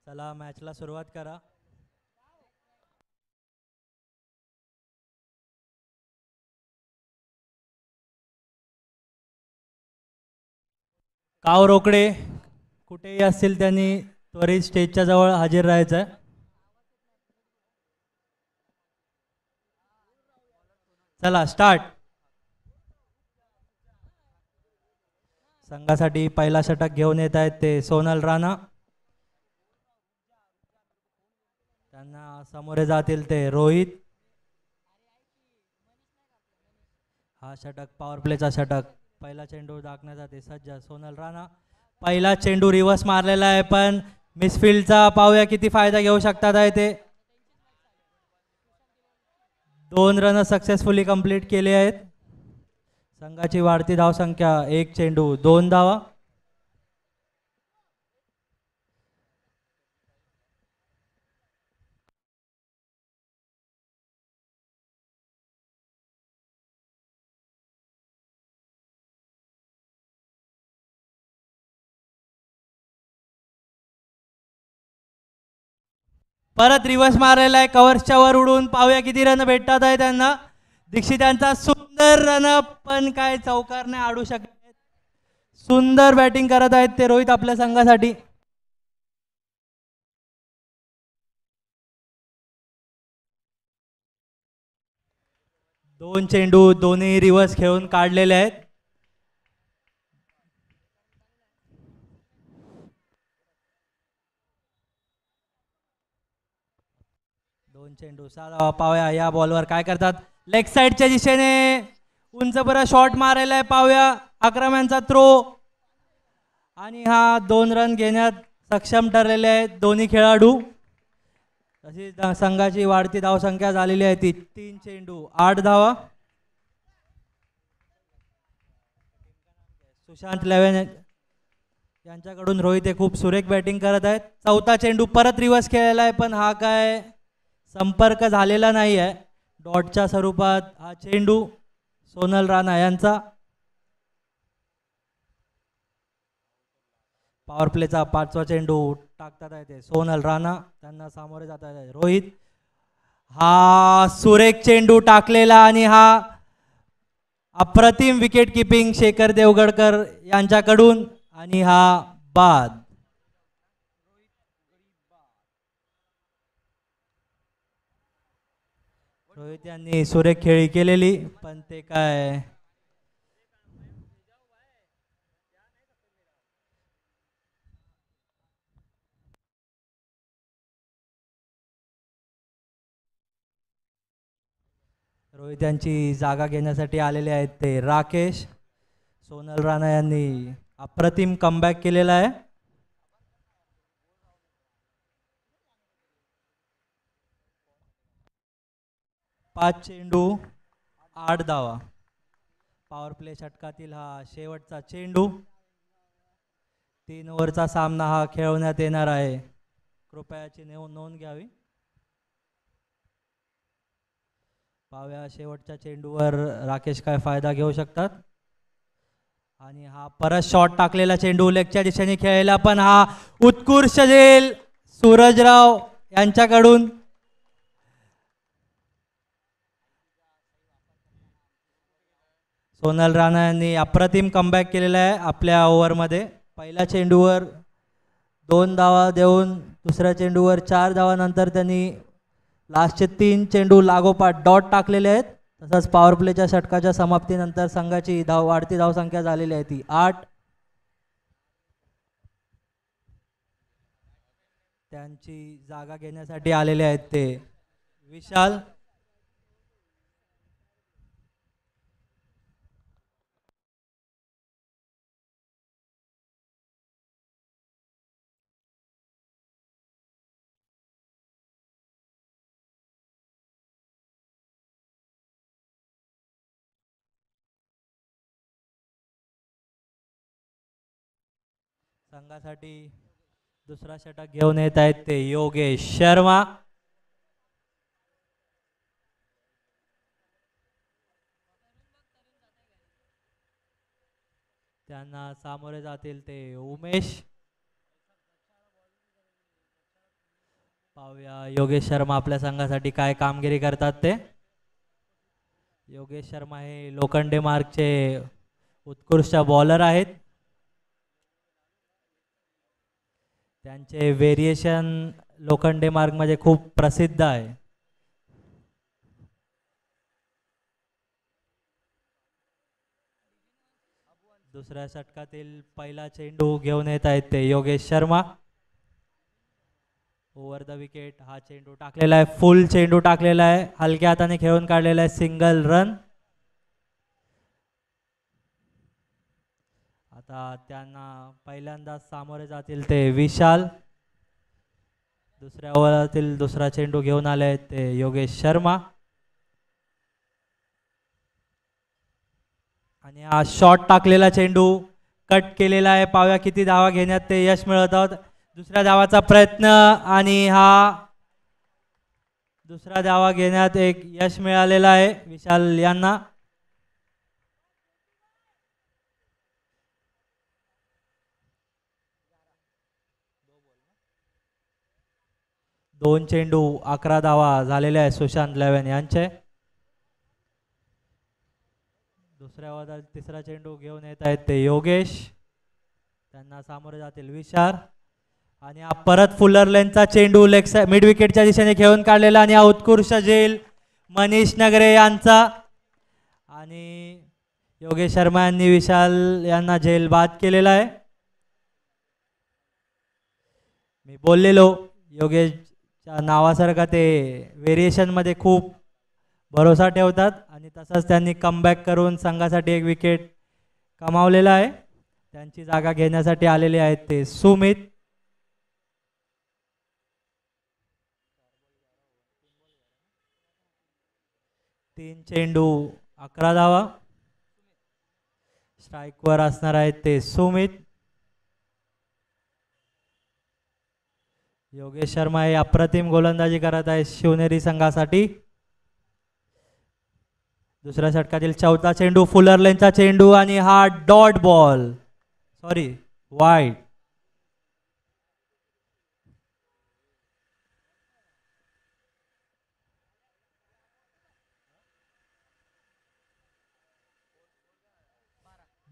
चला मॅचला सुरुवात करा. काव रोकडे कुठेही असतील त्यांनी त्वरित स्टेजच्या जवळ हजर राहायचं आहे. चला स्टार्ट. संघासाठी पहिला षटक घेऊन येत आहेत ते सोनल राणा. त्यांना सामोरे जातील ते रोहित. हा षटक पॉवर प्लेचा षटक. पहिला चेंडू टाकण्यासाठी सज्ज सोनल राणा. पहिला चेंडू रिव्हर्स मारलेला आहे पण मिसफिल्डचा पाहूया किती फायदा घेऊ शकतात आहे ते. 2 रन सक्सेसफुली कंप्लीट केले आहेत. संघाची वाढती धावसंख्या 1 चेंडू 2 धावा. परत रिव्हर्स मारायला आहे कव्हर्सच्या वर उडून पाहूया किती रन भेटतात आहे त्यांना. दीक्षित यांचा सुंदर रन पण काय चौकार नाही आडू शकत. सुंदर बॅटिंग करत आहेत ते रोहित आपल्या संघासाठी. दोन चेंडू दोन्ही रिव्हर्स खेळून काढलेले आहेत. दोन चेंडू साधा पाहूया या बॉलवर काय करतात. लेग साईडच्या दिशेने उंच बरा शॉट मारायला आहे पाहूया. अक्रम यांचा थ्रो आणि हा 2 रन घेण्यात सक्षम ठरलेले आहेत दोन्ही खेळाडू. तशी संघाची वाढती धावसंख्या झालेली आहे ती 3 चेंडू 8 धावा. सुशांत लेवन यांच्याकडून रोहित हे खूप सुरेख बॅटिंग करत आहेत. चौथा चेंडू परत रिव्हर्स खेळलेला आहे पण हा काय संपर्क झालेला नाही आहे. डॉटच्या स्वरूपात हा चेंडू सोनल राणा यांचा. पॉवर प्लेचा 5वा चेंडू टाकतात आहे ते सोनल राणा. त्यांना सामोरे जात आहे रोहित. हा सुरेख चेंडू टाकलेला आणि हा अप्रतिम विकेट किपिंग शेखर देवगडकर यांच्याकडून आणि हा बाद. रोहित यांनी सुरेख खेळी केलेली पण ते काय रोहित यांची जागा घेण्यासाठी आलेले आहेत ते राकेश. सोनल राणा यांनी अप्रतिम कमबॅक केलेला आहे. पाच चेंडू 8 धावा. पॉवर प्ले षटकातील हा शेवटचा चेंडू. 3 ओव्हरचा सामना हा खेळवण्यात येणार आहे. कृपया याची नोंद घ्यावी. पाहूया शेवटच्या चेंडूवर राकेश काय फायदा घेऊ शकतात. आणि हा परत शॉट टाकलेला चेंडू लेगच्या दिशेने खेळायला पण हा उत्कृष्ट झेल सूरजराव यांच्याकडून. सोनल राणा यांनी अप्रतिम कमबॅक केलेला आहे आपल्या ओव्हरमध्ये. पहिल्या चेंडूवर 2 धावा देऊन दुसऱ्या चेंडूवर 4 धावानंतर त्यांनी लास्टचे 3 चेंडू लागोपाठ डॉट टाकलेले आहेत. तसंच पॉवर प्लेच्या षटकाच्या समाप्तीनंतर संघाची वाढती धावसंख्या झालेली आहे ती 8. त्यांची जागा घेण्यासाठी आलेले आहेत ते विशाल. संघासाठी दुसरा षटक घेऊन येत आहेत ते योगेश शर्मा. त्यांना सामोरे जातील ते उमेश. पाहूया योगेश शर्मा आपल्या संघासाठी काय कामगिरी करतात ते. योगेश शर्मा हे लोखंडे मार्गचे उत्कृष्ट बॉलर आहेत. त्यांचे व्हेरिएशन लोखंडे मार्ग मध्ये खूप प्रसिद्ध आहे. दुसऱ्या षटकातील पहिला चेंडू घेऊन येत आहेत ते Yogesh Sharma. Over the wicket हा चेंडू टाकलेला आहे. फुल चेंडू टाकलेला आहे. हलक्या हाताने खेळून काढलेला आहे. Single run. आता त्यांना पहिल्यांदा सामोरे जातील ते विशाल. दुसऱ्या ओव्हरातील दुसरा चेंडू घेऊन आले आहेत ते योगेश शर्मा. आणि हा शॉट टाकलेला चेंडू कट केलेला आहे. पाहूया किती धावा घेण्यात ते यश मिळवतात. दुसऱ्या धावाचा प्रयत्न आणि हा दुसरा धावा घेण्यात एक यश मिळालेला आहे विशाल यांना. दोन चेंडू 11 धावा झालेले आहे सुशांत लेवन यांचे. दुसऱ्या ओव्हरात तिसरा चेंडू घेऊन येत आहेत ते योगेश. त्यांना सामोरे जातील विशाल. आणि हा परत फुलर लेनचा चेंडू लेग साइड मिड विकेटच्या दिशेने खेळून काढलेला आणि हा उत्कृष्ट झेल मनीष नगरे यांचा. आणि योगेश शर्मा यांनी विशाल यांना झेल बाद केलेला आहे. मी बोललेलो योगेशच्या नावासारखा ते व्हेरिएशन मध्ये खूप भरोसा ठेवतात आणि तसंच त्यांनी कमबॅक करून संघासाठी एक विकेट कमावलेला आहे. त्यांची जागा घेण्यासाठी आलेले आहेत ते सुमित. तीन चेंडू 11 धावा. स्ट्राईकवर असणार आहेत ते सुमित. योगेश शर्मा हे अप्रतिम गोलंदाजी करत आहेत शिवनेरी संघासाठी. दुसऱ्या षटकातील चौथा चेंडू फुलर लेनचा चेंडू आणि हा डॉट बॉल वाईड.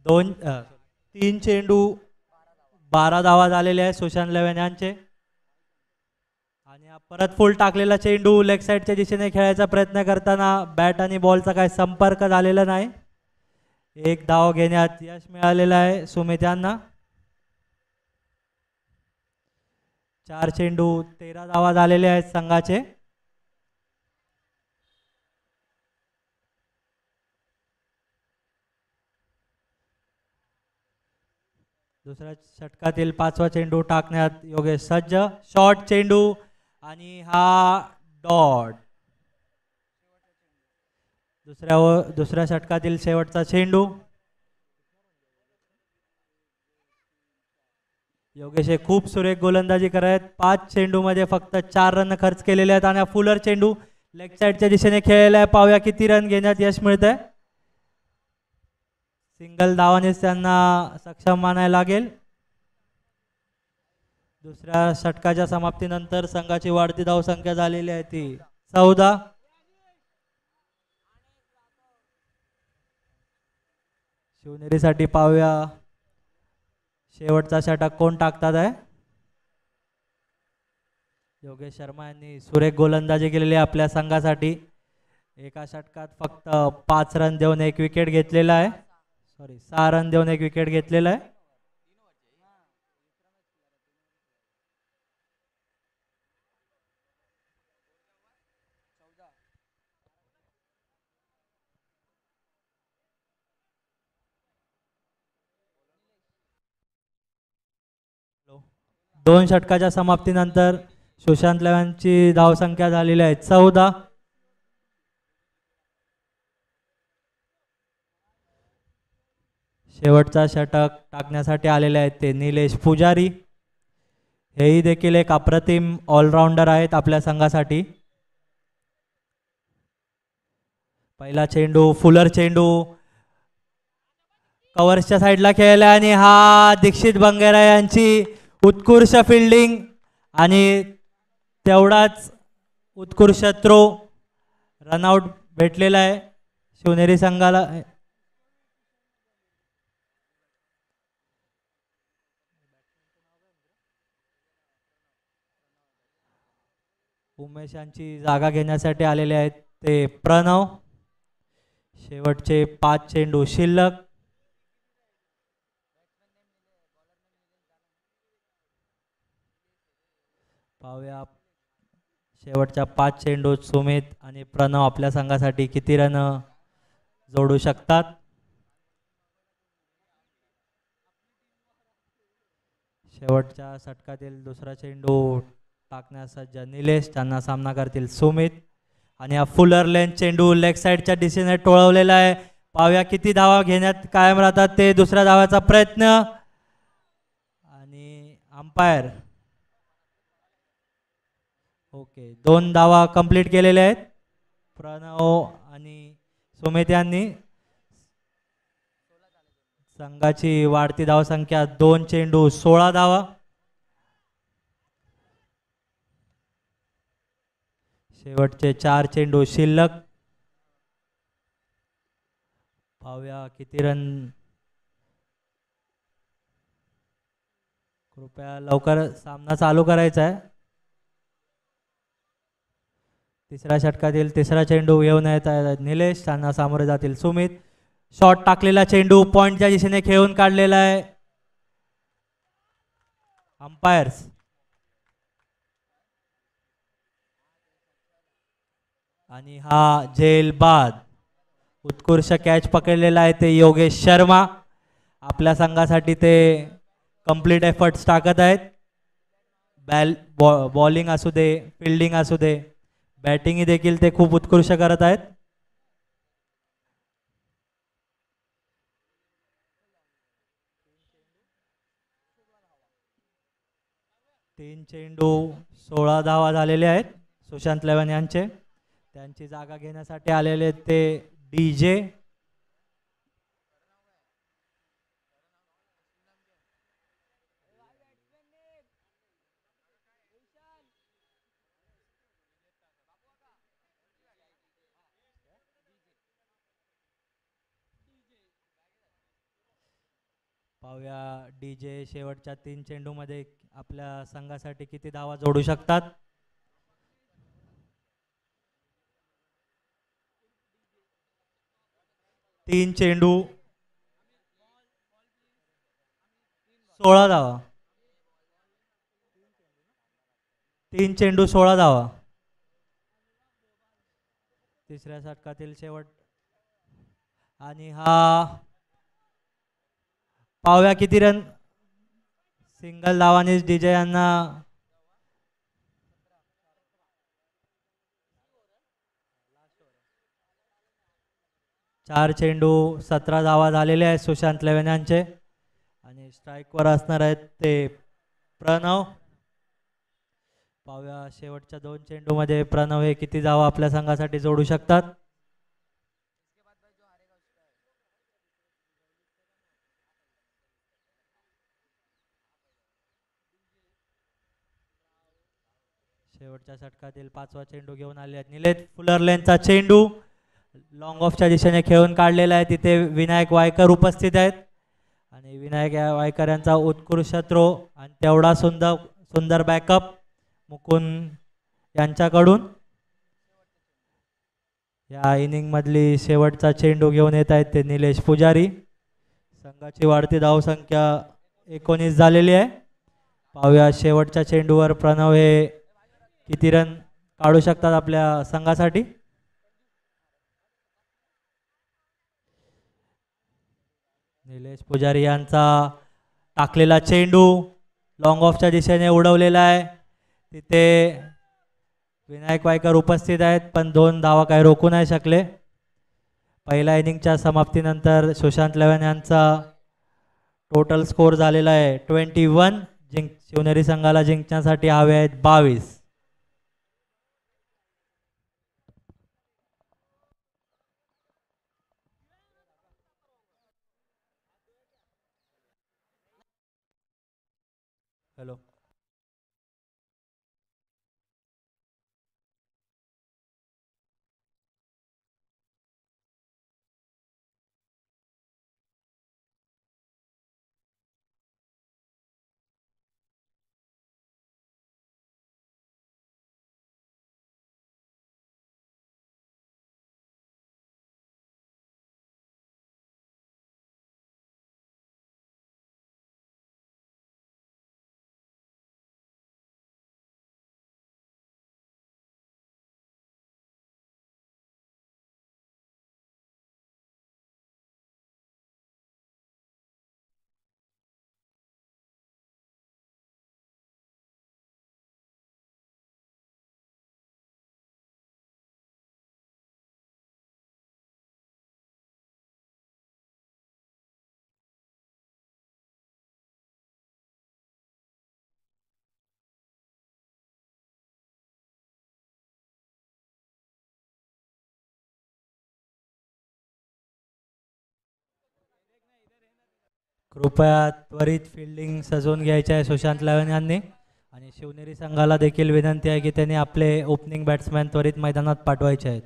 तीन चेंडू 12 धावा झालेले आहेत सुशांत लेवन यांचे. आणि परत फुल टाकलेला चेंडू लेग साइडच्या दिशेने खेळायचा प्रयत्न करताना बॅट आणि बॉलचा काही संपर्क झालेला नाही. एक धाव घेण्यात यश मिळालेलं आहे सुमित यांना. 4 चेंडू 13 धावा झालेले आहेत संघाचे. दुसऱ्या षटकातील पाचवा चेंडू टाकण्यात योगेश सज्ज. शॉर्ट चेंडू आणि हा डॉट. दुसऱ्या षटकातील शेवटचा चेंडू. योगेश हे खूप सुरेख गोलंदाजी करत. 5 चेंडू मध्ये फक्त 4 रन खर्च केलेले आहेत आणि फुलर चेंडू लेग साइडच्या दिशेने खेळलेला आहे. पाहूया किती रन घेण्यात यश मिळत आहे. सिंगल धावानेच त्यांना सक्षम मानायला लागेल. दुसऱ्या षटकाच्या समाप्तीनंतर संघाची वाढती धावसंख्या झालेली आहे ती 14. शिवनेरीसाठी पाहूया शेवटचा षटक कोण टाकतात आहे. योगेश शर्मा यांनी सुरेख गोलंदाजी केलेली आहे आपल्या संघासाठी. एका षटकात फक्त 5 रन देऊन एक विकेट घेतलेला आहे. 6 रन देऊन एक विकेट घेतलेला आहे. दोन षटकाच्या समाप्तीनंतर सुशांत लेवनची धावसंख्या झालेली आहे 14. शेवटचा षटक टाकण्यासाठी आलेले आहेत ते निलेश पुजारी. हेही देखील एक अप्रतिम ऑलराऊंडर आहेत आपल्या संघासाठी. पहिला चेंडू फुलर चेंडू कव्हर्सच्या साईडला खेळला आणि हा दीक्षित बंगेरा यांची उत्कृष्ट फिल्डिंग आणि तेवढाच उत्कृष्ट थ्रो रनआउट भेटलेला आहे शिवनेरी संघाला. उमेश यांची जागा घेण्यासाठी आलेले आहेत ते प्रणव. शेवटचे 5 चेंडू शिल्लक. पाहूया शेवटच्या 5 चेंडूत सुमित आणि प्रणव आपल्या संघासाठी किती रन जोडू शकतात. शेवटच्या षटकातील दुसरा चेंडू टाकण्यास सज्ज निलेश. त्यांना सामना करतील सुमित. आणि हा फुलर लेंथ चेंडू लेग साईडच्या दिशेने टोळवलेला आहे. पाहूया किती धावा घेण्यात कायम राहतात ते. दुसऱ्या धावाचा प्रयत्न आणि अंपायर. ओके, 2 धावा कंप्लीट केलेल्या आहेत प्रणव आणि सुमित यांनी. संघाची वाढती धावसंख्या 2 चेंडू 16 धावा. शेवटचे 4 चेंडू शिल्लक. पाहूया किती रन. कृपया लवकर सामना चालू करायचा आहे. तिसऱ्या षटकातील तिसरा चेंडू घेऊन येत आहे निलेश. त्यांना सामोरे जातील सुमित. शॉट टाकलेला चेंडू पॉइंटच्या दिशेने खेळून काढलेला आहे. अंपायर्स. आणि हा झेल बाद. उत्कृष्ट कॅच पकडलेला आहे ते योगेश शर्मा. आपल्या संघासाठी ते कंप्लीट एफर्ट्स टाकत आहेत. बॉलिंग असू दे, फिल्डिंग असू दे, बॅटिंग देखील ते खूप उत्कृष्ट करत आहेत. तीन चेंडू 16 धावा झालेले आहेत सुशांत लेवन यांचे. त्यांची जागा घेण्यासाठी आलेले ते DJ. पाहूया DJ शेवटच्या 3 चेंडू मध्ये आपल्या संघासाठी किती धावा जोडू शकतात. तीन चेंडू 16 धावा. 3 चेंडू 16 धावा. तिसऱ्या षटकातील शेवट. आणि हा पाहूया किती रन. सिंगल धावानेच DJ यांना 4 चेंडू 17 धावा झालेले आहेत सुशांत लेवन यांचे. आणि स्ट्राईकवर असणार आहेत ते प्रणव. पाहूया शेवटच्या 2 चेंडू मध्ये प्रणव हे किती धावा आपल्या संघासाठी जोडू शकतात. शेवटच्या षटकातील 5वा चेंडू घेऊन आले आहेत निलेश. फुलर लेनचा चेंडू लॉंग ऑफच्या दिशेने खेळून काढलेला आहे. तिथे विनायक वायकर उपस्थित आहेत. आणि विनायक वायकर यांचा उत्कृष्ट थ्रो आणि तेवढा सुंदर बॅकअप मुकुंद यांच्याकडून. या इनिंग मधली शेवटचा चेंडू घेऊन येत आहेत ते निलेश पुजारी. संघाची वाढती धावसंख्या 19 झालेली आहे. पाहूया शेवटच्या चेंडूवर प्रणव हे किती रन काढू शकतात आपल्या संघासाठी. निलेश पुजारी यांचा टाकलेला चेंडू लॉंग ऑफच्या दिशेने उडवलेला आहे. तिथे विनायक वायकर उपस्थित आहेत पण 2 धावा काही रोखू नाही शकले. पहिल्या इनिंगच्या समाप्तीनंतर सुशांत लेवन यांचा टोटल स्कोर झालेला आहे 21. शिवनेरी संघाला जिंकण्यासाठी हवे आहेत 22. हॅलो. कृपया त्वरित फिल्डिंग सजवून घ्यायचे आहे सुशांत लवन यांनी. आणि शिवनेरी संघाला देखील विनंती आहे की त्यांनी आपले ओपनिंग बॅट्समॅन त्वरित मैदानात पाठवायचे आहेत.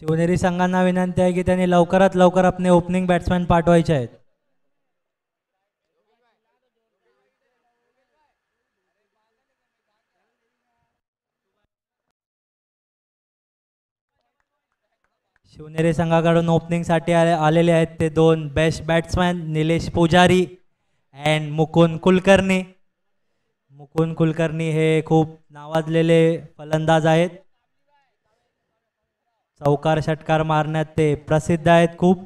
शिवनेरी संघांना विनंती आहे की त्यांनी लवकरात लवकर आपले ओपनिंग बॅट्समॅन पाठवायचे आहेत. शिवनेरी संघाकडून ओपनिंगसाठी आलेले आहेत ते दोन बेस्ट बॅट्समॅन निलेश पुजारी अँड मुकुंद कुलकर्णी. मुकुंद कुलकर्णी हे खूप नावाजलेले फलंदाज आहेत. चौकार षटकार मारण्यात ते प्रसिद्ध आहेत खूप.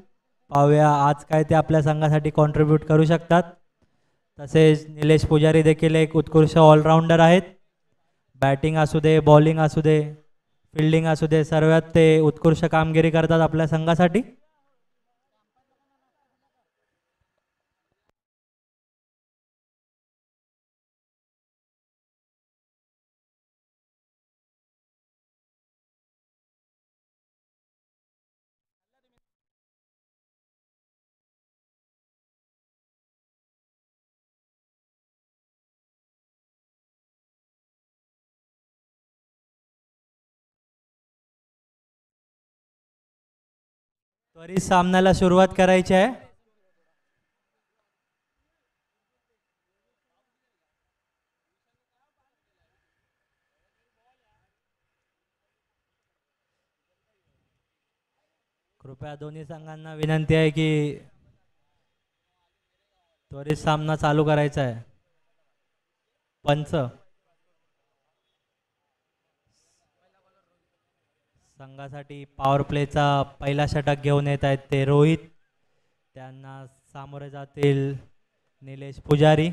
पाहूया आज काय ते आपल्या संघासाठी कॉन्ट्रीब्यूट करू शकतात. तसेच निलेश पुजारी देखील एक उत्कृष्ट ऑलराऊंडर आहेत. बॅटिंग असू दे, बॉलिंग असू दे, फिल्डिंग असू दे, सर्वात ते उत्कृष्ट कामगिरी करतात आपल्या संघासाठी. त्वरित सामन्याला सुरुवात करायची आहे. कृपया दोन्ही संघांना विनंती आहे की त्वरित सामना चालू करायचा आहे. पंच संघासाठी पॉवर प्लेचा पहिला षटक घेऊन येत आहेत ते रोहित. त्यांना सामोरे जातील निलेश पुजारी.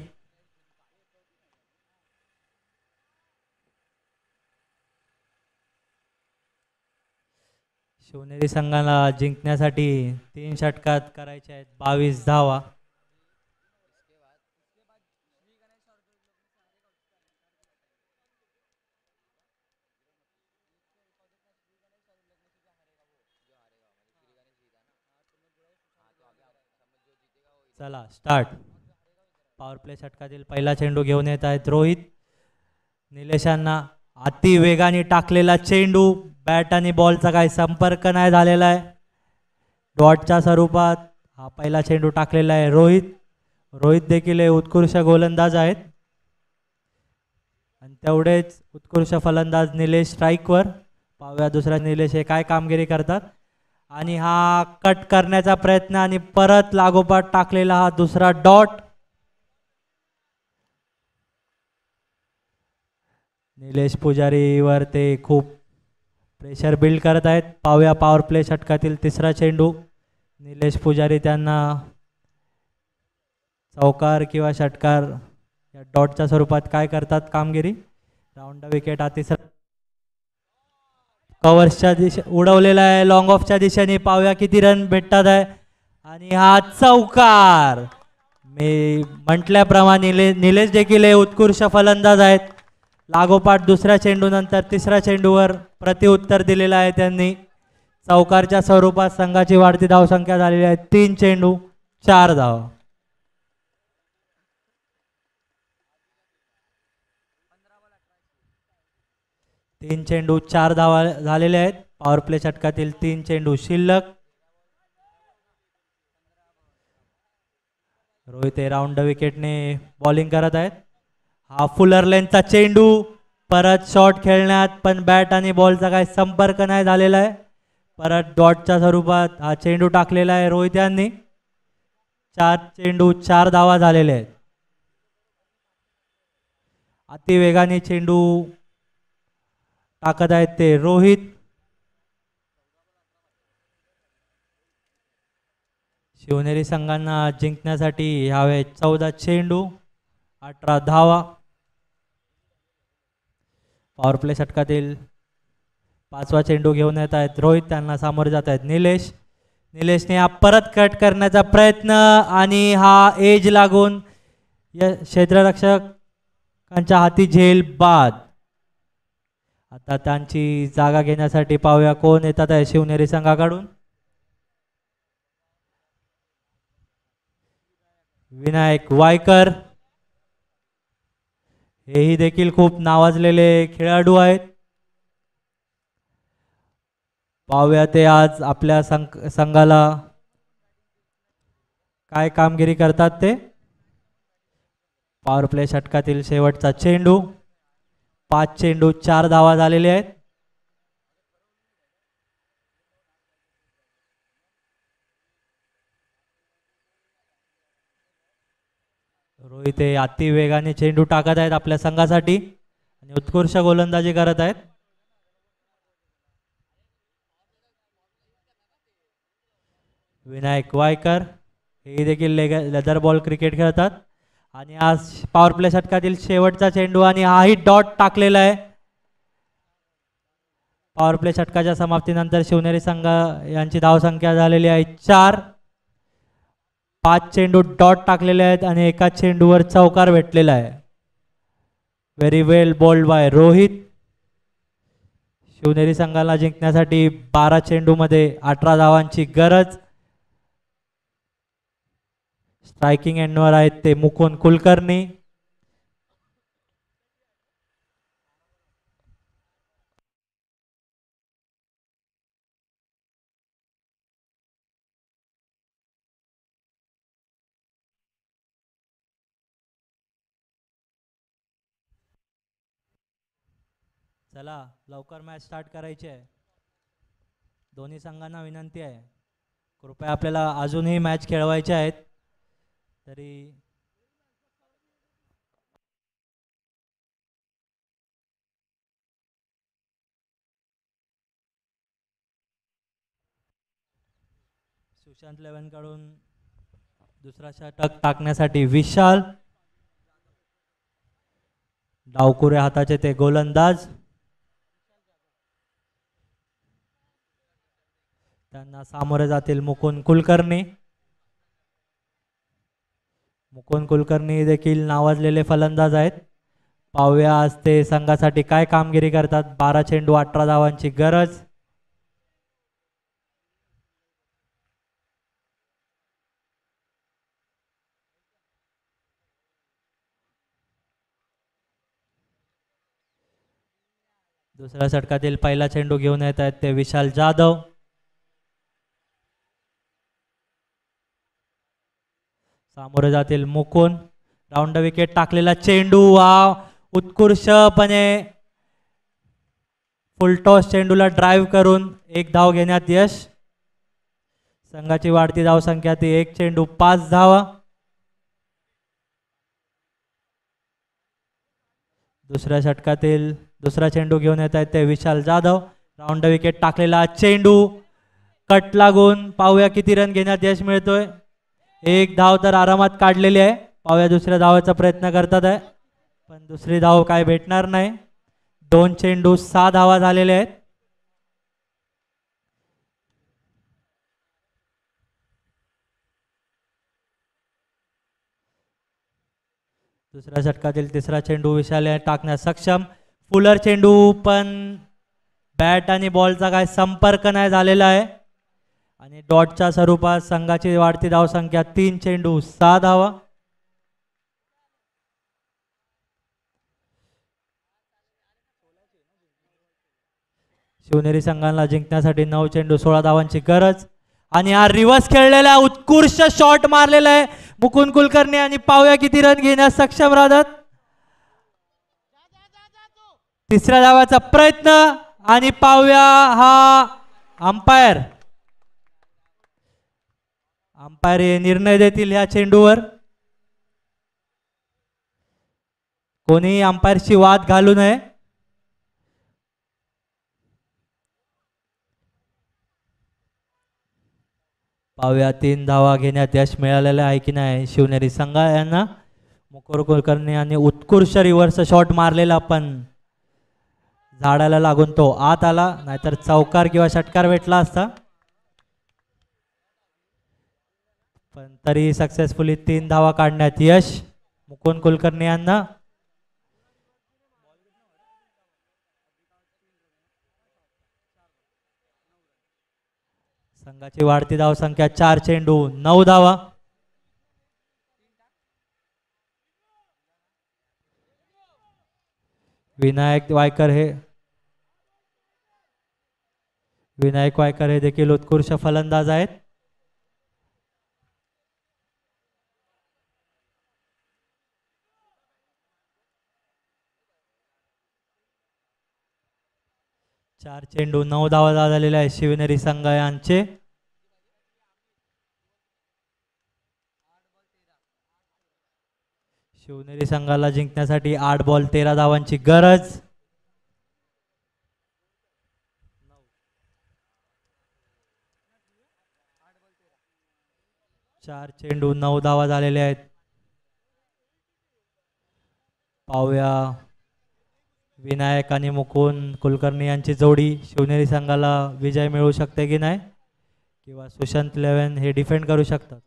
शिवनेरी संघाला जिंकण्यासाठी 3 षटकात करायचे आहेत 22 धावा. चला स्टार्ट. पॉवर प्ले षटकातील पहिला चेंडू घेऊन येत आहेत रोहित. निलेशांना अति वेगाने टाकलेला चेंडू, बॅट आणि बॉलचा काही संपर्क नाही झालेला आहे. डॉटच्या स्वरूपात हा पहिला चेंडू टाकलेला आहे रोहित. रोहित देखील हे उत्कृष्ट गोलंदाज आहेत. आणि तेवढेच उत्कृष्ट फलंदाज निलेश स्ट्राईकवर. पाहूया दुसरा निलेश हे काय कामगिरी करतात. आणि हा कट करण्याचा प्रयत्न आणि परत लागोपाठ टाकलेला हा दुसरा डॉट. निलेश पुजारीवर ते खूप प्रेशर बिल्ड करत आहेत. पाहूया पॉवर प्ले षटकातील तिसरा चेंडू. निलेश पुजारी त्यांना चौकार किंवा षटकार या डॉटच्या स्वरूपात काय करतात कामगिरी. राऊंड विकेट हा तिसरा कव्हर्सच्या दिशे उडवलेला आहे लॉंग ऑफच्या दिशेने. पाहूया किती रन भेटतात आहे. आणि हा चौकार. मी म्हटल्याप्रमाणे निलेश देखील हे उत्कृष्ट फलंदाज आहेत. लागोपाठ दुसऱ्या चेंडू नंतर तिसऱ्या चेंडूवर प्रतिउत्तर दिलेलं आहे त्यांनी. चौकारच्या स्वरूपात संघाची वाढती धावसंख्या झालेली आहे 3 चेंडू 4 धावा. तीन चेंडू 4 धावा झालेले आहेत. पॉवर प्ले षटकातील 3 चेंडू शिल्लक. रोहित हे राऊंड विकेटने बॉलिंग करत आहेत. हा फुलर लेनचा चेंडू परत शॉट खेळण्यात पण बॅट आणि बॉलचा काही संपर्क नाही झालेला आहे. परत डॉटच्या स्वरूपात हा चेंडू टाकलेला आहे रोहित यांनी. 4 चेंडू 4 धावा झालेले आहेत. अति वेगाने चेंडू टाकत आहेत ते रोहित. शिवनेरी संघांना जिंकण्यासाठी ह्यावेळेस 14 चेंडू 18 धावा. पॉवर प्ले षटकातील 5वा चेंडू घेऊन येत आहेत रोहित, त्यांना सामोरे जात आहेत निलेशने हा परत कट करण्याचा प्रयत्न आणि हा एज लागून क्षेत्ररक्षकांच्या हाती झेल बाद. आता त्यांची जागा घेण्यासाठी पाहूया कोण येतात आहे शिवनेरी संघाकडून. विनायक वायकर, हेही देखील खूप नावाजलेले खेळाडू आहेत. पाहूया ते आज आपल्या संघाला काय कामगिरी करतात ते. पॉवर प्ले षटकातील शेवटचा चेंडू, 5 चेंडू 4 धावा झालेले आहेत. रोहित हे अति वेगाने चेंडू टाकत आहेत आपल्या संघासाठी आणि उत्कृष्ट गोलंदाजी करत आहेत. विनायक वायकर हे देखील लेदर बॉल क्रिकेट खेळतात आणि आज पॉवर प्ले षटकातील शेवटचा चेंडू आणि हाही डॉट टाकलेला आहे. पॉवर प्ले षटकाच्या समाप्तीनंतर शिवनेरी संघ यांची धावसंख्या झालेली आहे 4. 5 चेंडू डॉट टाकलेले आहेत आणि एका चेंडूवर चौकार भेटलेला आहे. व्हेरी वेल बॉल्ड बाय रोहित. शिवनेरी संघाला जिंकण्यासाठी 12 चेंडूमध्ये 18 धावांची गरज. स्ट्रायकिंग एंडवर आहेत ते मुकुंद कुलकर्णी. चला लवकर मॅच स्टार्ट करायची आहे. दोन्ही संघांना विनंती आहे, कृपया आपल्याला अजूनही मॅच खेळवायचे आहेत. तरी सुशांत लेवन कडून दुसरा षटक टाकण्यासाठी विशाल. डावकुरे हाताचे ते गोलंदाज, त्यांना सामोरे जातील मुकुंद कुलकर्णी. मुकुंद कुलकर्णी देखील नावाजलेले फलंदाज आहेत. पाहूया आज ते संघासाठी काय कामगिरी करतात. 12 चेंडू 18 धावांची गरज. दुसऱ्या षटकातील पहिला चेंडू घेऊन येत आहेत ते विशाल जाधव. सामोरे जातील मुकुंद. राऊंड विकेट टाकलेला चेंडू, वा उत्कृष्टपणे फुलटॉस चेंडूला ड्राईव्ह करून 1 धाव घेण्यात यश. संघाची वाढती धावसंख्या ती 1 चेंडू 5 धावा. दुसऱ्या षटकातील दुसरा चेंडू घेऊन येत आहेत ते विशाल जाधव. राऊंड विकेट टाकलेला चेंडू कट लागून पाहूया किती रन घेण्यात यश मिळतोय. 1 धाव तर आरामात काढलेली आहे. पाहूया दुसऱ्या धावाचा प्रयत्न करतात आहे, पण दुसरी धाव काय भेटणार नाही. 2 चेंडू 6 धावा झालेले आहेत. दुसऱ्या षटकातील तिसरा चेंडू विशाल टाकण्यास सक्षम. फुलर चेंडू, पण बॅट आणि बॉलचा काय संपर्क नाही झालेला आहे आणि डॉटच्या स्वरूपात संघाची वाढती धावसंख्या 3 चेंडू 6 धावा. शिवनेरी संघाला जिंकण्यासाठी 9 चेंडू 16 धावांची गरज आणि हा रिव्हर्स खेळलेला उत्कृष्ट शॉट मारलेला आहे मुकुंद कुलकर्णी आणि पाहूया किती रन घेण्यास सक्षम राहतात. तिसऱ्या धावाचा प्रयत्न आणि पाहूया हा अंपायर हे निर्णय देतील ह्या चेंडूवर. कोणी अंपायरची वाद घालू नये. पाहूया 3 धावा घेण्यात यश मिळालेलं आहे की नाही शिवनेरी संघ यांना. मुकुर कुलकर्णी आणि उत्कृष्ट रिव्हर्स शॉट मारलेला, पण झाडाला लागून तो आत आला, नाहीतर चौकार किंवा षटकार भेटला असता. पण तरी सक्सेसफुली 3 धावा काढण्यात यश मुकुंद कुलकर्णी यांना. संघाची वाढती धावसंख्या 4 चेंडू 9 धावा. विनायक वायकर हे देखील उत्कृष्ट फलंदाज आहेत. चार चेंडू 9 धावा झालेले आहे शिवनेरी संघ यांचे. शिवनेरी संघाला जिंकण्यासाठी 8 बॉल 13 धावांची गरज. चार चेंडू 9 धावा झालेले आहेत. पाहूया विनायक आणि मुकुंद कुलकर्णी यांची जोडी शिवनेरी संघाला विजय मिळू शकते की नाही, किंवा सुशांत लेवन हे डिफेंड करू शकतात.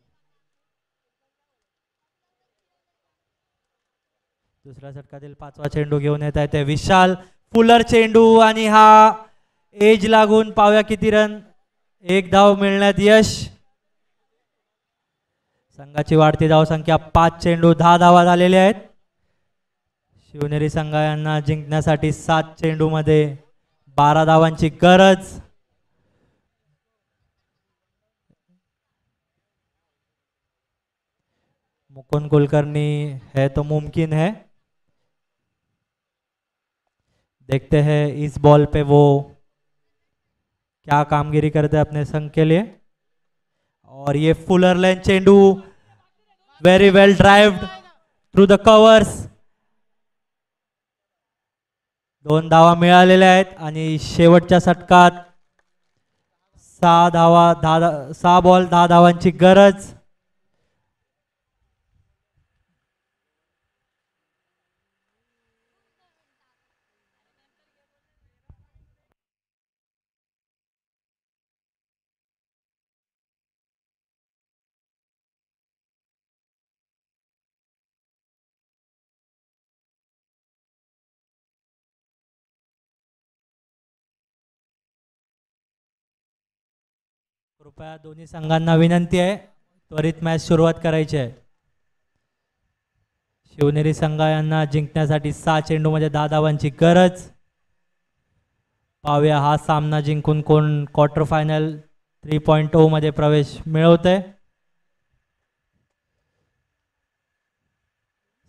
दुसऱ्या षटकातील 5वा चेंडू घेऊन येत आहे ते विशाल. फुलर चेंडू आणि हा एज लागून पाहूया किती रन. 1 धाव मिळण्यात यश. संघाची वाढती धावसंख्या 5 चेंडू 10 धावा झालेल्या आहेत. शिवनेरी संघ यांना जिंकण्यासाठी 7 चेंडू मध्ये 12 धावांची गरज. मुकुंद कुलकर्णी है तो मुमकिन है. देखते हैं इस बॉल पे वो क्या कामगिरी करते हैं अपने संघ के लिए. और ये फुलर लाइन चेंडू very well derived through the covers. 2 धावा मिळालेल्या आहेत आणि शेवटच्या षटकात 6 बॉल 10 धावांची गरज. कृपया दोन्ही संघांना विनंती आहे, त्वरित मॅच सुरुवात करायची आहे. शिवनेरी संघ यांना जिंकण्यासाठी 6 चेंडू मध्ये 10 धावांची गरज. पाहूया हा सामना जिंकून कोण क्वार्टर फायनल 3.0 मध्ये प्रवेश मिळवतंय.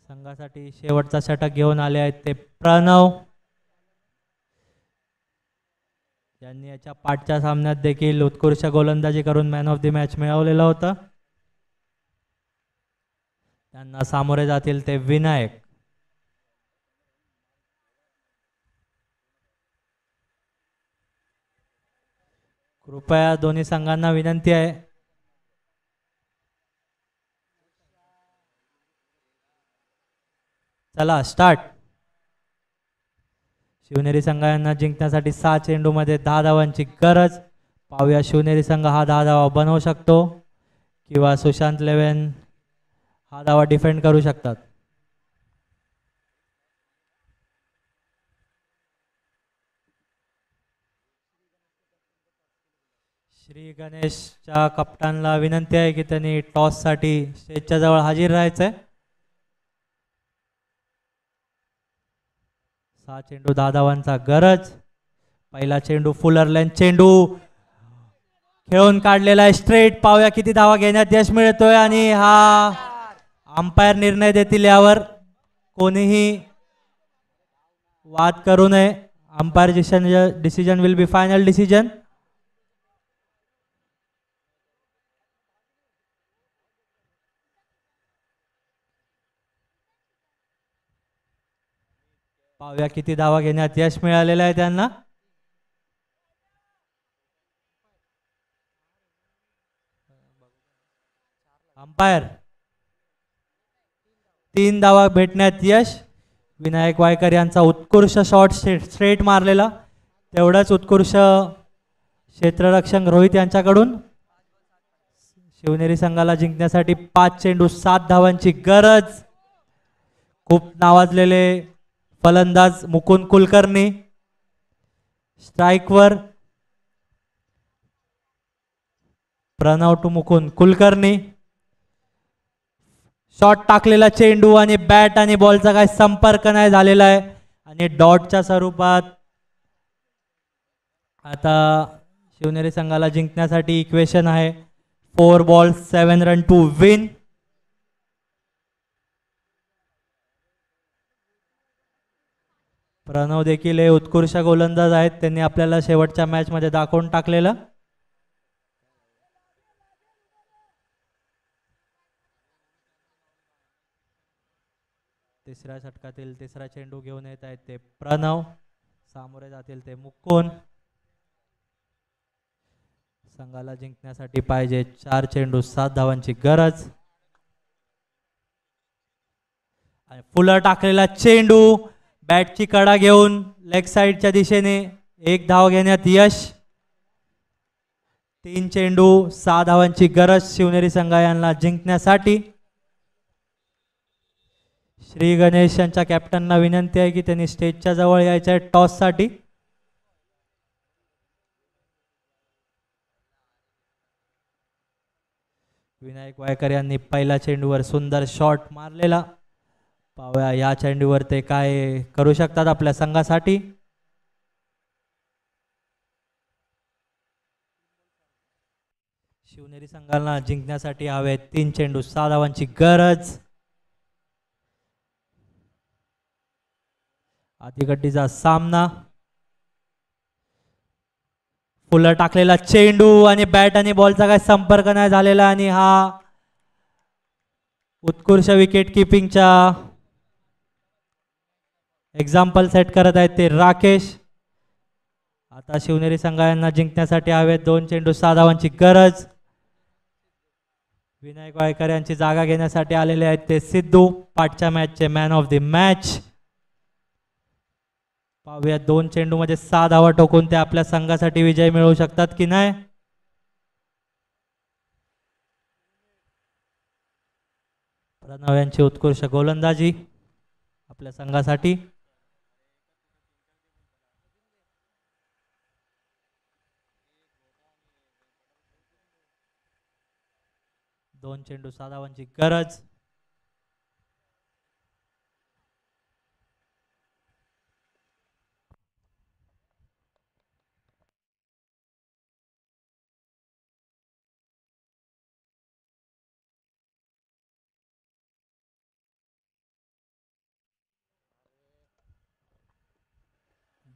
संघासाठी शेवटचा षटक घेऊन आले आहेत ते प्रणव. यांनी याच्या पाठच्या सामन्यात देखील उत्कृष्ट गोलंदाजी करून मॅन ऑफ द मॅच मिळवलेला होता. त्यांना सामोरे जातील ते विनायक. कृपया दोन्ही संघांना विनंती आहे. चला स्टार्ट. शिवनेरी संघ यांना जिंकण्यासाठी 6 चेंडू मध्ये 10 धावांची गरज. पाहूया शिवनेरी संघ हा 10 धावा बनवू शकतो किंवा सुशांत लेवन हा धावा डिफेंड करू शकतात. श्री गणेशच्या कप्तानला विनंती आहे की त्यांनी टॉस साठी स्टेजच्या जवळ हजर राहायचंय. 6 चेंडू 10 धावांचा गरज. पहिला चेंडू फुलर लाईन चेंडू खेळून काढलेला आहे स्ट्रेट. पाहूया किती धावा घेण्यात यश मिळतोय आणि हा अंपायर निर्णय देतील यावर कोणीही वाद करू नये. Umpire decision will be final decision. पाहूया किती धावा घेण्यात यश मिळालेलं आहे त्यांना. अंपायर 3 धावा भेटण्यात यश. विनायक वायकर यांचा उत्कृष्ट शॉट स्ट्रेट मारलेला, तेवढाच उत्कृष्ट क्षेत्ररक्षक रोहित यांच्याकडून. शिवनेरी संघाला जिंकण्यासाठी 5 चेंडू 7 धावांची गरज. खूप नावाजलेले फलंदाज मुकुंद कुलकर्णी स्ट्राइकवर. प्रणव टू मुकुंद कुलकर्णी. शॉट टाकलेला चेंडू आणि बॅट आणि बॉलचा काही संपर्क नाही झालेला आहे आणि डॉटच्या स्वरूपात आता शिवनेरी संघाला जिंकण्यासाठी इक्वेशन आहे 4 balls 7 run to win. Pranav देखील हे उत्कृष्ट गोलंदाज आहेत, त्यांनी आपल्याला शेवटच्या मॅच मध्ये दाखवून टाकलेलं. तिसऱ्या षटकातील तिसरा चेंडू घेऊन येत आहेत ते प्रणव. सामोरे जातील ते मुकुंद. संघाला जिंकण्यासाठी पाहिजे 4 चेंडू 7 धावांची गरज. आणि फुलं टाकलेला चेंडू बॅटची कडा घेऊन लेग साइडच्या दिशेने 1 धाव घेण्यात यश. 3 चेंडू 6 धावांची गरज शिवनेरी संघा यांना जिंकण्यासाठी. श्री गणेश यांच्या कॅप्टनना विनंती आहे की त्यांनी स्टेजच्या जवळ यायचं आहे टॉस साठी. विनायक वायकर यांनी पहिल्या चेंडूवर सुंदर शॉट मारलेला. पाहूया या चेंडूवर ते काय करू शकतात आपल्या संघासाठी. शिवनेरी संघाला जिंकण्यासाठी हवे 3 चेंडू 6 धावांची गरज. आधीगड्डीचा सामना. फुलं टाकलेला चेंडू आणि बॅट आणि बॉलचा काही संपर्क नाही झालेला आणि हा उत्कृष्ट विकेट किपिंगचा एक्झाम्पल सेट करत आहेत ते राकेश. आता शिवनेरी संघाला जिंकण्यासाठी हवे 2 चेंडू 6 धावांची गरज. विनायक वायकर यांची जागा घेण्यासाठी आलेले आहेत ते सिद्धू, पाठच्या मॅचचे मॅन ऑफ द मॅच. पाहूया 2 चेंडू मध्ये 6 धावा ठोकून ते आपल्या संघासाठी विजय मिळवू शकतात की नाही. प्रणव यांची उत्कृष्ट गोलंदाजी आपल्या संघासाठी. दोन चेंडू 6 धावांची गरज.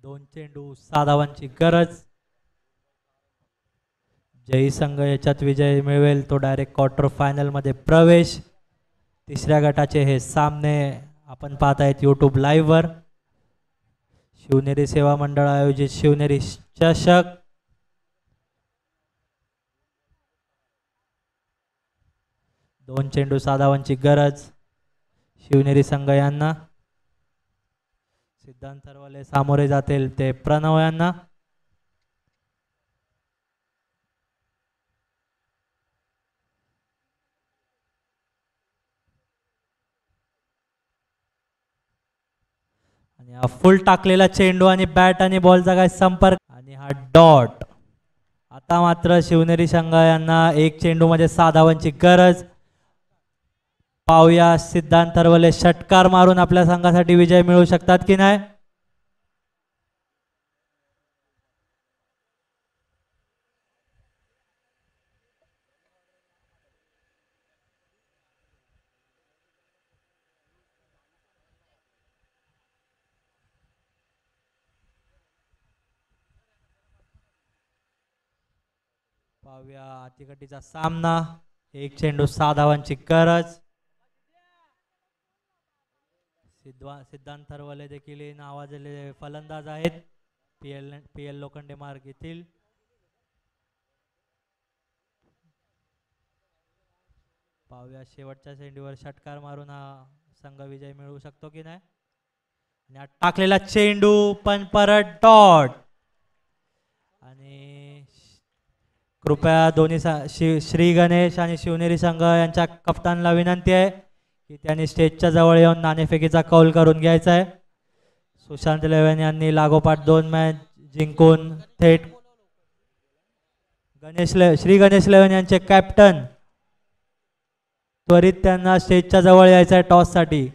दोन चेंडू 6 धावांची गरज. जयी संघ याच्यात विजय मिळवेल तो डायरेक्ट क्वार्टर फायनल मध्ये प्रवेश. तिसऱ्या गटाचे हे सामने आपण पाहत आहेत YouTube लाईव्ह वर. शिवनेरी सेवा मंडळ आयोजित शिवनेरी चषक. दोन चेंडू 6 धावांची गरज शिवनेरी संघ यांना. सिद्धांत थरवले सामोरे जातील ते प्रणव यांना. आणि हा फुल टाकलेला चेंडू आणि बॅट आणि बॉलचा काय संपर्क आणि हा डॉट. आता मात्र शिवनेरी संघ यांना 1 चेंडू मध्ये 6 धावांची गरज. पाहूया सिद्धांत थरवले षटकार मारून आपल्या संघासाठी विजय मिळवू शकतात की नाही. पाहूया अतिगटीचा सामना. 1 चेंडू 6 धावांची गरज. सिद्धांत थरवले देखील नावाजलेले फलंदाज आहेत पीएल लोखंडे मार्ग येथील. पाहूया शेवटच्या चेंडूवर षटकार मारून हा संघ विजय मिळवू शकतो की नाही. आणि हा टाकलेला चेंडू पण परत डॉट. आणि कृपया दोन्ही श्री गणेश आणि शिवनेरी संघ यांच्या कप्तानला विनंती आहे की त्यांनी स्टेजच्या जवळ येऊन नाणेफेकीचा कौल करून घ्यायचा आहे. सुशांत लेवन यांनी लागोपाठ 2 मॅच जिंकून थेट श्री गणेश लेवन यांचे कॅप्टन त्वरित त्यांना स्टेजच्या जवळ यायचं आहे टॉस साठी.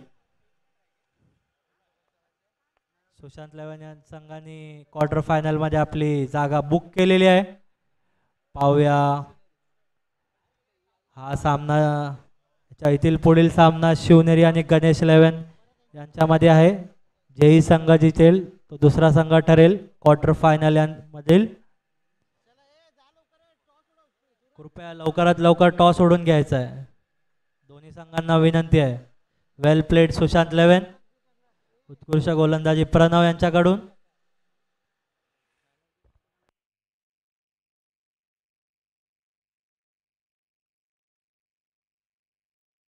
सुशांत लेवन या संघाने क्वार्टर फायनल मध्ये आपली जागा बुक केलेली आहे. पाहूया हा सामना येथील पुढील सामना शिवनेरी आणि गणेश लेवन यांच्यामध्ये आहे. जेही संघ जिंकेल तो दुसरा संघ ठरेल क्वार्टर फायनल मधील. कृपया लवकरात लवकर टॉस ओढून घ्यायचा आहे. दोन्ही संघांना विनंती आहे. वेल प्लेड सुशांत लेवन. उत्कृष्ट गोलंदाजी प्रणव यांच्याकडून.